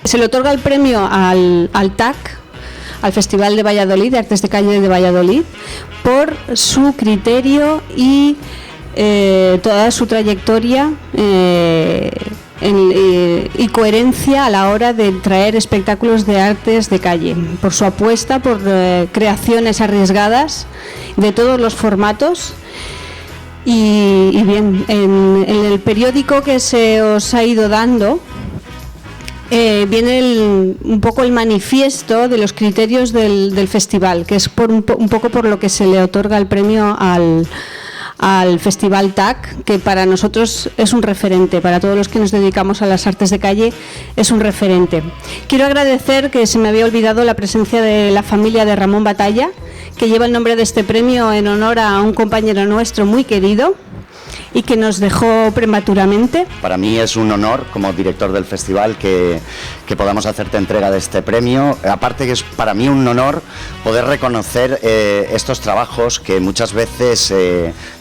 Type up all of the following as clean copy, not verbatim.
Se le otorga el premio al TAC, al Festival de Valladolid, de Artes de Calle de Valladolid, por su criterio y toda su trayectoria y coherencia a la hora de traer espectáculos de artes de calle, por su apuesta por creaciones arriesgadas de todos los formatos. Y bien, en el periódico que se os ha ido dando viene un poco el manifiesto de los criterios del festival, que es un poco por lo que se le otorga el premio al Festival TAC, que para nosotros es un referente, para todos los que nos dedicamos a las artes de calle es un referente. Quiero agradecer, que se me había olvidado, la presencia de la familia de Ramón Batalla, que lleva el nombre de este premio en honor a un compañero nuestro muy querido y que nos dejó prematuramente. Para mí es un honor, como director del festival, que podamos hacerte entrega de este premio. Aparte que es para mí un honor poder reconocer estos trabajos que muchas veces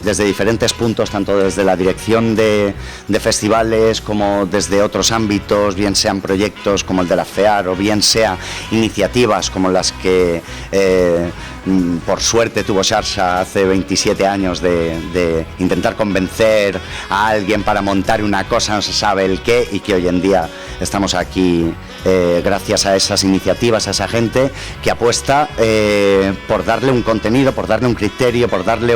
desde diferentes puntos, tanto desde la dirección de festivales como desde otros ámbitos, bien sean proyectos como el de la FEAR o bien sea iniciativas como las que por suerte tuvo Xarxa hace 27 años de intentar convencer a alguien para montar una cosa, no se sabe el qué, y que hoy en día estamos aquí gracias a esas iniciativas, a esa gente que apuesta por darle un contenido, por darle un criterio, por darle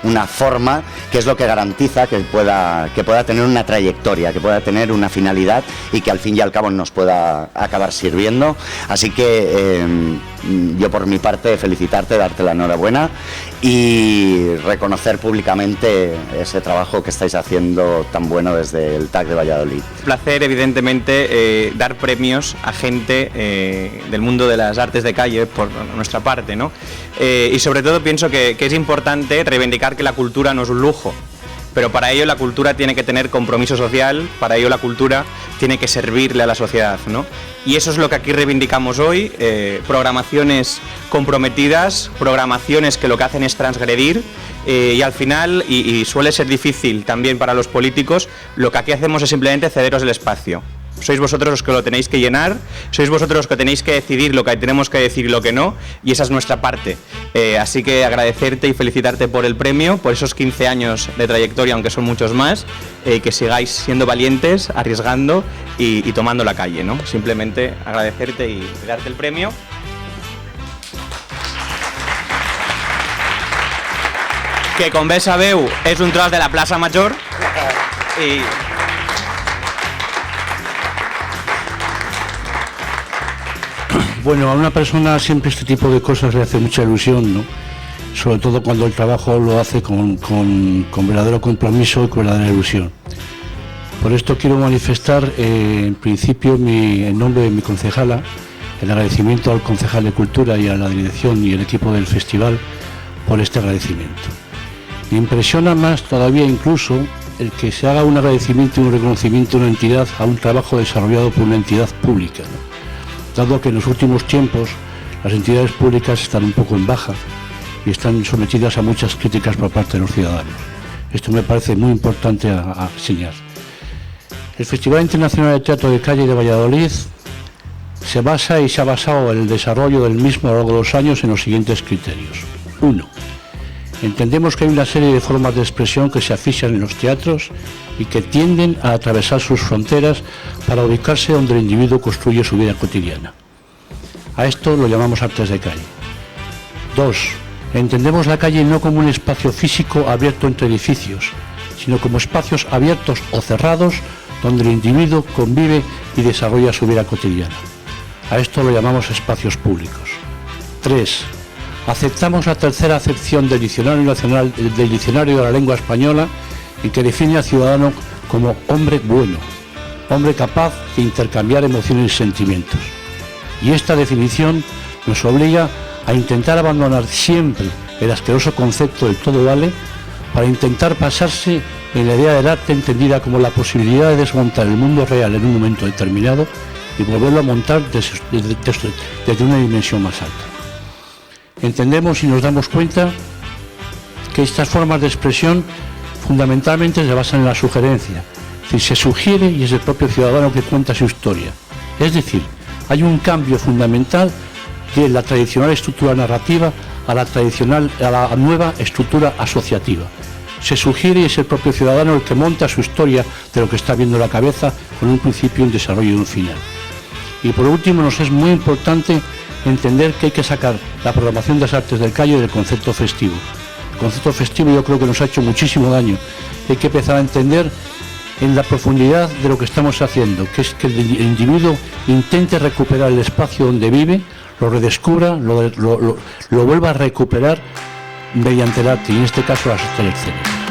una forma, que es lo que garantiza que pueda tener una trayectoria, que pueda tener una finalidad y que al fin y al cabo nos pueda acabar sirviendo. Así que yo por mi parte felicitarte, darte la enhorabuena y reconocer públicamente ese trabajo que estáis haciendo tan bueno desde el TAC de Valladolid. Un placer, evidentemente, dar premios a gente del mundo de las artes de calle por nuestra parte, ¿no? Y sobre todo pienso que es importante reivindicar que la cultura no es un lujo. Pero para ello la cultura tiene que tener compromiso social, para ello la cultura tiene que servirle a la sociedad, ¿no? Y eso es lo que aquí reivindicamos hoy, programaciones comprometidas, programaciones que lo que hacen es transgredir y al final, y suele ser difícil también para los políticos, lo que aquí hacemos es simplemente cederos el espacio. Sois vosotros los que lo tenéis que llenar, sois vosotros los que tenéis que decidir lo que tenemos que decir y lo que no, y esa es nuestra parte. Así que agradecerte y felicitarte por el premio, por esos 15 años de trayectoria, aunque son muchos más, que sigáis siendo valientes, arriesgando y tomando la calle, ¿no? Simplemente agradecerte y darte el premio. Que com bé sabeu és un tros de la plaça Major i... Bueno, a una persona siempre este tipo de cosas le hace mucha ilusión, ¿no? Sobre todo cuando el trabajo lo hace con verdadero compromiso y con verdadera ilusión. Por esto quiero manifestar, en principio, en nombre de mi concejala, el agradecimiento al concejal de Cultura y a la dirección y el equipo del festival por este agradecimiento. Me impresiona más todavía incluso el que se haga un agradecimiento y un reconocimiento de una entidad a un trabajo desarrollado por una entidad pública, ¿no? Dado que en los últimos tiempos las entidades públicas están un poco en baja y están sometidas a muchas críticas por parte de los ciudadanos. Esto me parece muy importante a señalar. El Festival Internacional de Teatro de Calle de Valladolid se basa y se ha basado en el desarrollo del mismo a lo largo de los años en los siguientes criterios. 1. Entendemos que hay una serie de formas de expresión que se afixian en los teatros y que tienden a atravesar sus fronteras para ubicarse donde el individuo construye su vida cotidiana. A esto lo llamamos artes de calle. 2. Entendemos la calle no como un espacio físico abierto entre edificios, sino como espacios abiertos o cerrados donde el individuo convive y desarrolla su vida cotidiana. A esto lo llamamos espacios públicos. 3. Aceptamos la tercera acepción del Diccionario Nacional, del Diccionario de la Lengua Española, en que define al ciudadano como hombre bueno, hombre capaz de intercambiar emociones y sentimientos. Y esta definición nos obliga a intentar abandonar siempre el asqueroso concepto del todo vale para intentar pasarse en la idea del arte entendida como la posibilidad de desmontar el mundo real en un momento determinado y volverlo a montar desde una dimensión más alta. Entendemos y nos damos cuenta que estas formas de expresión fundamentalmente se basan en la sugerencia, es decir, se sugiere y es el propio ciudadano que cuenta su historia, Es decir, hay un cambio fundamental de la tradicional estructura narrativa a la nueva estructura asociativa. Se sugiere y es el propio ciudadano el que monta su historia de lo que está viendo en la cabeza, con un principio, un desarrollo y un final. Y por último, nos es muy importante entender que hay que sacar la programación de las artes del Cayo del concepto festivo. El concepto festivo yo creo que nos ha hecho muchísimo daño. Hay que empezar a entender en la profundidad de lo que estamos haciendo, que es que el individuo intente recuperar el espacio donde vive, lo redescubra, lo vuelva a recuperar mediante el arte, y en este caso las artes escénicas.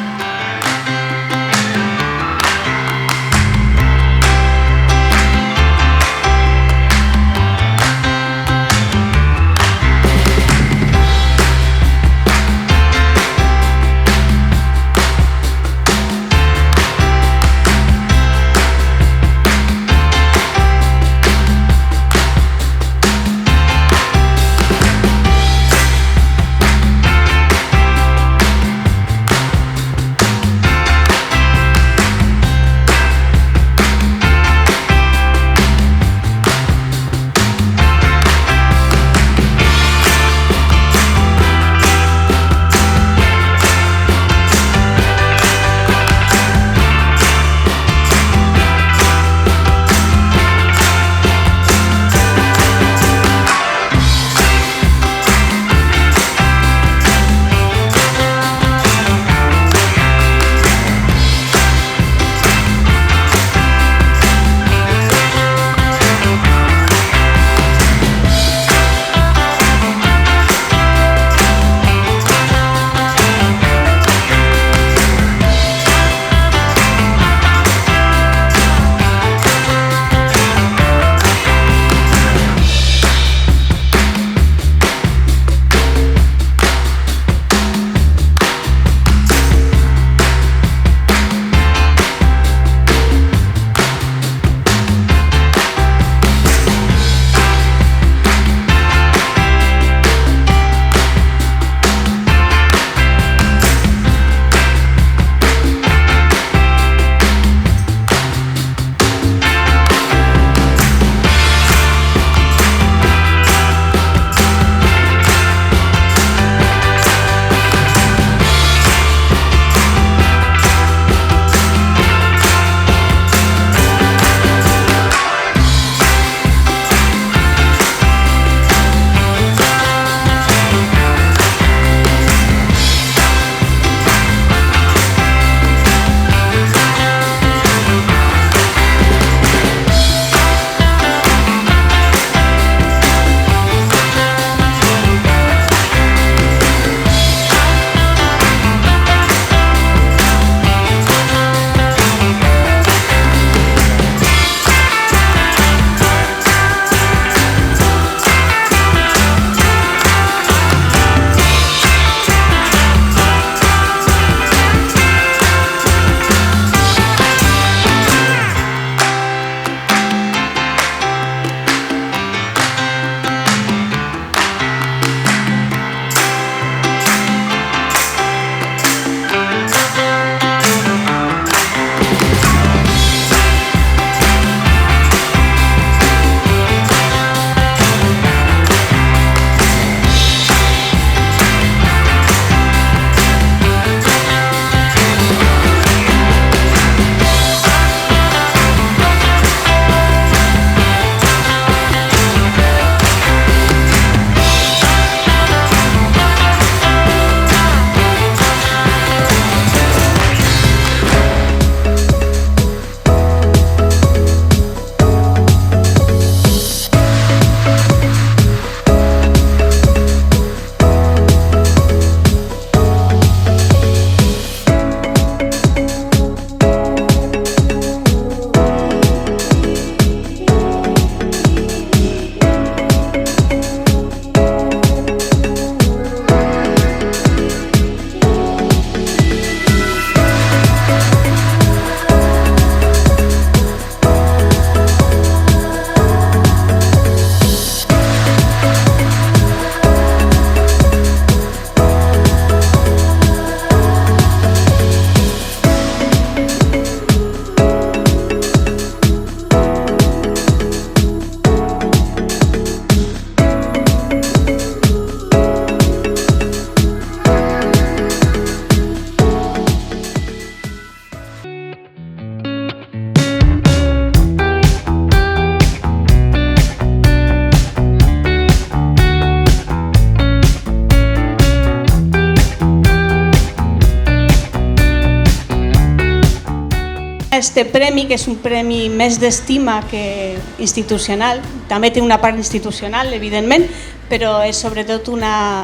Este premi, que és un premi més d'estima que institucional, també té una part institucional, evidentment, però és sobretot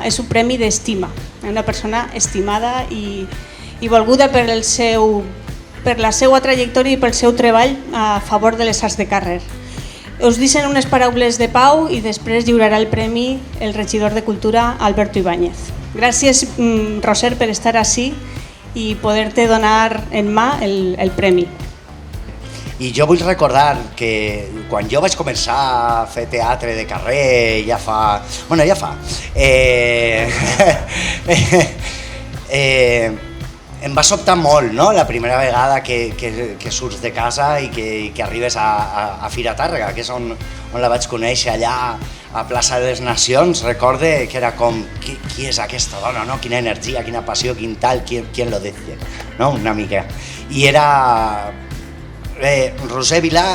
és un premi d'estima, una persona estimada i volguda per la seva trajectòria i pel seu treball a favor de les arts de carrer. Us deixen unes paraules de pau i després lliurarà el premi el regidor de Cultura, Alberto Ibáñez. Gràcies, Roser, per estar ací i poder-te donar en mà el premi. I jo vull recordar que quan jo vaig començar a fer teatre de carrer ja fa... em va sobtar molt, no?, la primera vegada que surts de casa i que arribes a Fira Tàrrega, que és on la vaig conèixer, allà a Plaça de les Nacions. Recorde que era com, qui és aquesta dona, no? Quina energia, quina passió, quin tal, quién lo dice, no?, una mica. I era Roser Vilà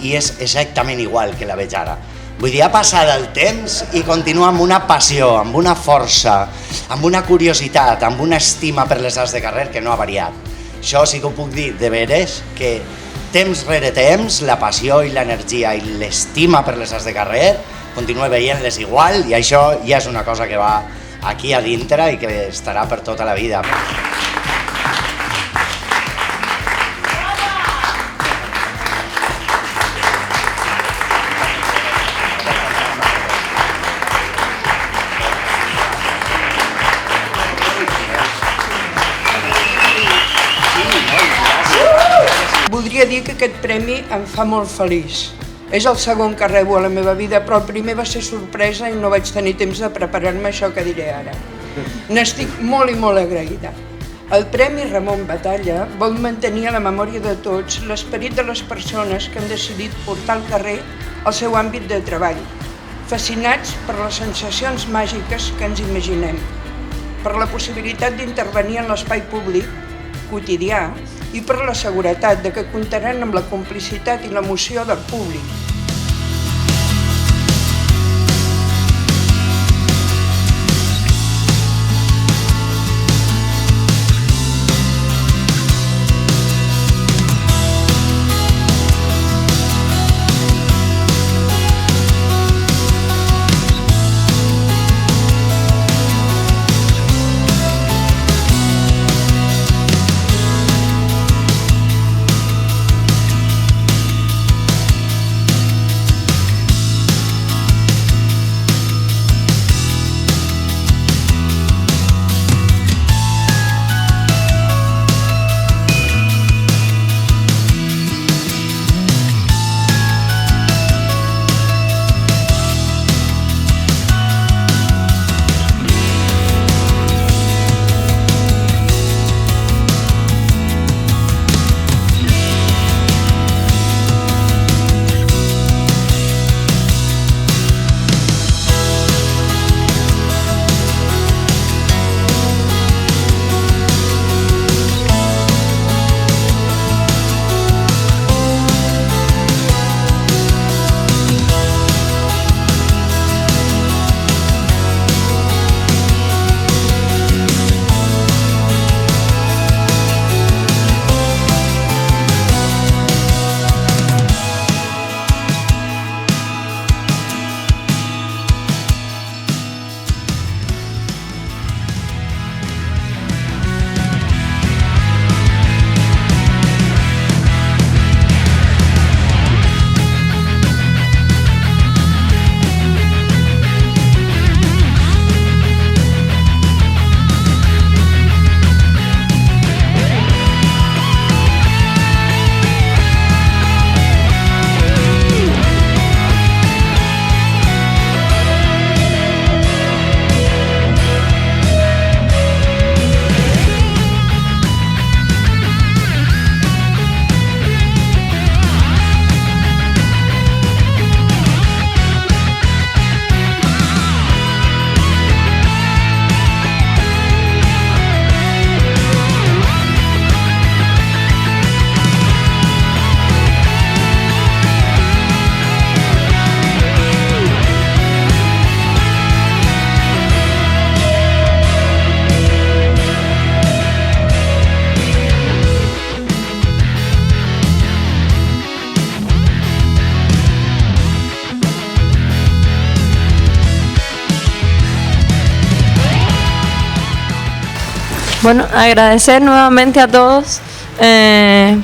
i és exactament igual que la veig ara. Vull dir, ha passat el temps i continua amb una passió, amb una força, amb una curiositat, amb una estima per les arts de carrer que no ha variat. Això sí que ho puc dir de veres, que temps rere temps la passió i l'energia i l'estima per les arts de carrer continua veient-les igual, i això ja és una cosa que va aquí a dintre i que estarà per tota la vida. Voldria dir que aquest premi em fa molt feliç. És el segon que rebo a la meva vida, però el primer va ser sorpresa i no vaig tenir temps de preparar-me això que diré ara. N'estic molt i molt agraïda. El Premi Ramon Batalla vol mantenir a la memòria de tots l'esperit de les persones que han decidit portar al carrer el seu àmbit de treball, fascinats per les sensacions màgiques que ens imaginem, per la possibilitat d'intervenir en l'espai públic, quotidià, i per la seguretat de que comptaran amb la complicitat i l'emoció del públic. Bueno, agradecer nuevamente a todos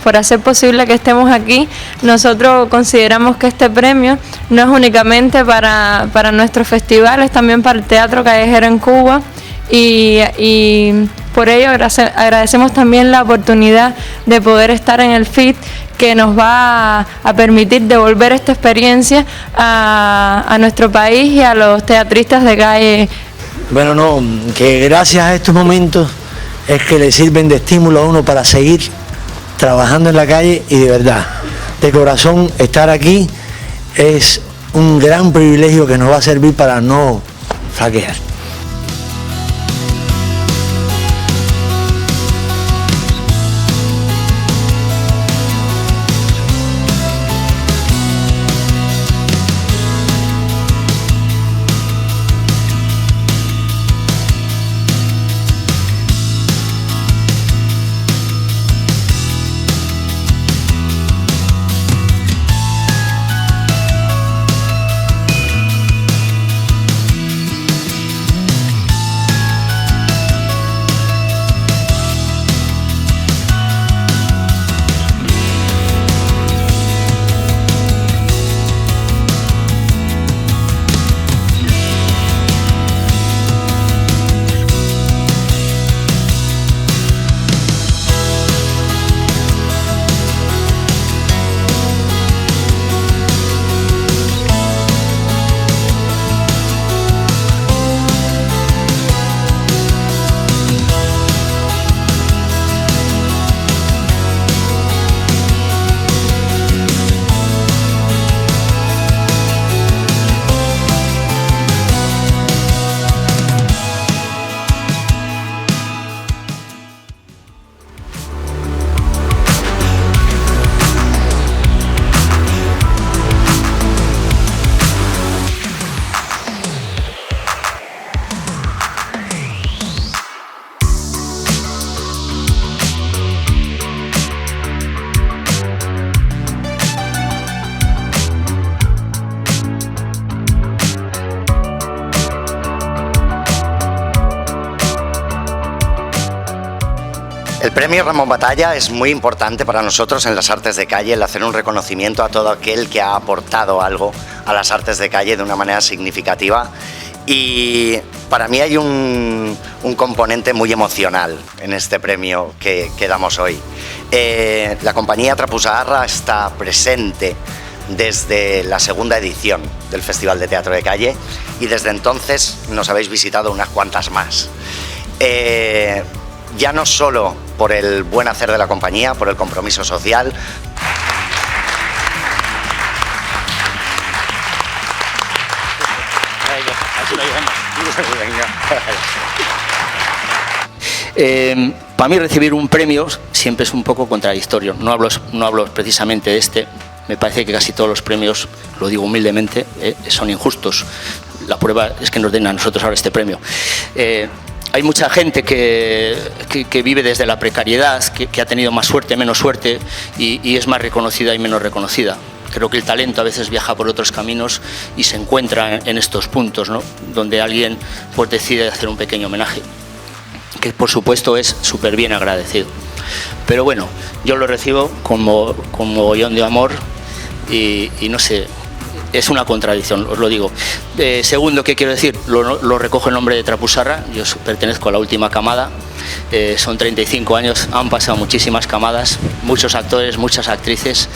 por hacer posible que estemos aquí. Nosotros consideramos que este premio no es únicamente para nuestro festival, es también para el Teatro Callejero en Cuba y por ello agradecemos también la oportunidad de poder estar en el FIT, que nos va a permitir devolver esta experiencia a nuestro país y a los teatristas de calle. Bueno, no, que gracias a estos momentos es que le sirven de estímulo a uno para seguir trabajando en la calle, y de verdad, de corazón, estar aquí es un gran privilegio que nos va a servir para no flaquear. El premio Ramón Batalla es muy importante para nosotros en las artes de calle, el hacer un reconocimiento a todo aquel que ha aportado algo a las artes de calle de una manera significativa, y para mí hay un componente muy emocional en este premio que damos hoy. La compañía Trapuzaharra está presente desde la segunda edición del Festival de Teatro de Calle y desde entonces nos habéis visitado unas cuantas más. Ya no solo por el buen hacer de la compañía, por el compromiso social. Para mí recibir un premio siempre es un poco contradictorio. No hablo precisamente de este. Me parece que casi todos los premios, lo digo humildemente, son injustos. La prueba es que nos den a nosotros ahora este premio. Hay mucha gente que vive desde la precariedad, que ha tenido más suerte, menos suerte, y es más reconocida y menos reconocida. Creo que el talento a veces viaja por otros caminos y se encuentra en estos puntos, ¿no?, donde alguien pues decide hacer un pequeño homenaje, que por supuesto es súper bien agradecido. Pero bueno, yo lo recibo como mogollón de amor y no sé, es una contradicción, os lo digo. Segundo, ¿qué quiero decir? Lo recojo en nombre de Trapuzaharra. Yo pertenezco a la última camada. Son 35 años, han pasado muchísimas camadas, muchos actores, muchas actrices.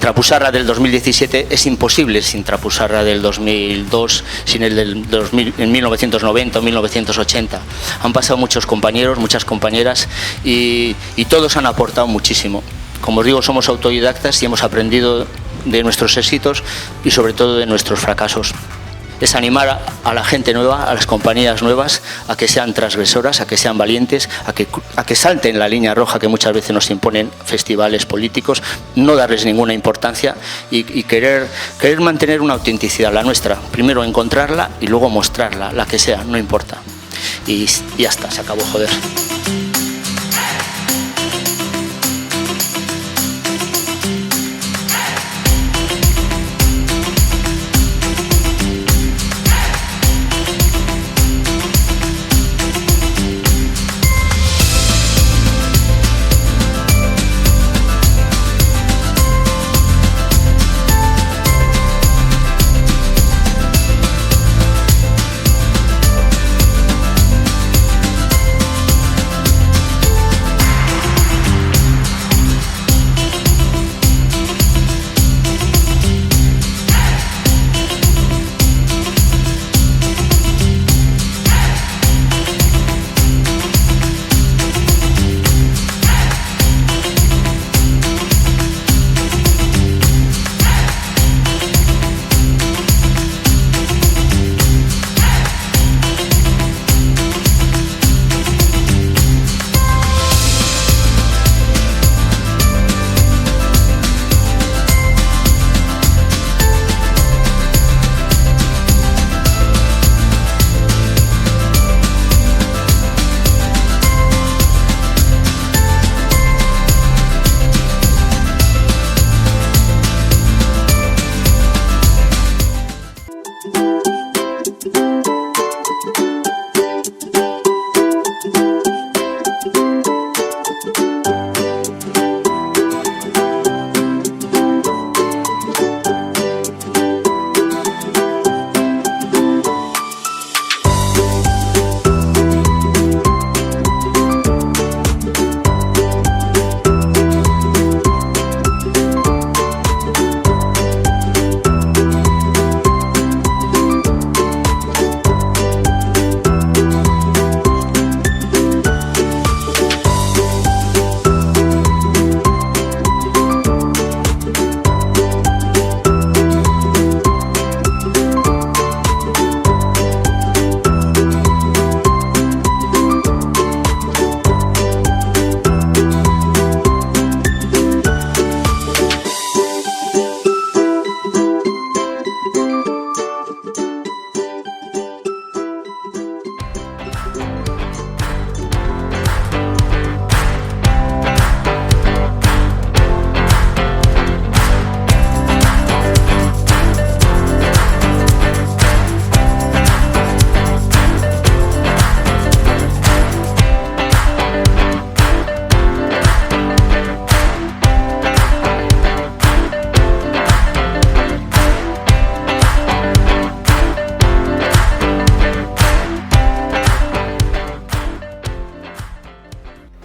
Trapuzaharra del 2017 es imposible sin Trapuzaharra del 2002, sin el del 2000, en 1990 o 1980. Han pasado muchos compañeros, muchas compañeras y todos han aportado muchísimo. Como os digo, somos autodidactas y hemos aprendido de nuestros éxitos y sobre todo de nuestros fracasos. Es animar a la gente nueva, a las compañías nuevas, a que sean transgresoras, a que sean valientes, a que salten la línea roja que muchas veces nos imponen festivales políticos, no darles ninguna importancia y querer mantener una autenticidad, la nuestra. Primero encontrarla y luego mostrarla, la que sea, no importa. Y ya está, se acabó, joder.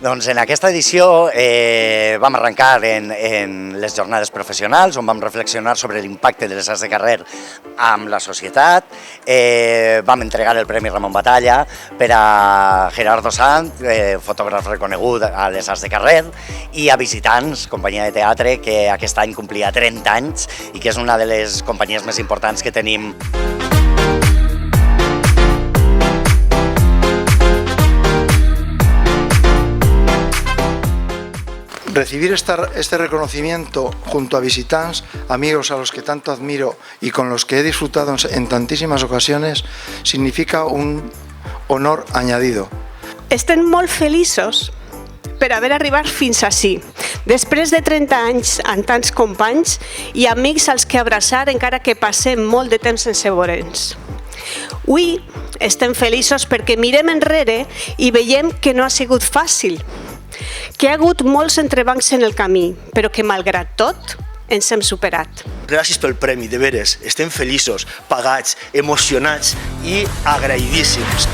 Doncs en aquesta edició vam arrencar en les jornades professionals, on vam reflexionar sobre l'impacte de les arts de carrer amb la societat. Vam entregar el Premi Ramon Batalla per a Gerardo Sanz, fotògraf reconegut a les arts de carrer, i a Visitants, companyia de teatre, que aquest any complia 30 anys i que és una de les companyies més importants que tenim. Recibir este reconocimiento junto a Visitants, amigos a los que tanto admiro y con los que he disfrutado en tantísimas ocasiones, significa un honor añadido. Estem molt feliços per haver arribat fins ací, després de 30 anys amb tants companys i amics als que abraçar encara que passem molt de temps sense veure'ns. Avui estem feliços perquè mirem enrere i veiem que no ha sigut fàcil, que hi ha hagut molts entrebancs en el camí, però que malgrat tot ens hem superat. Gràcies pel premi, de veres, estem feliços, pagats, emocionats i agraïdíssims.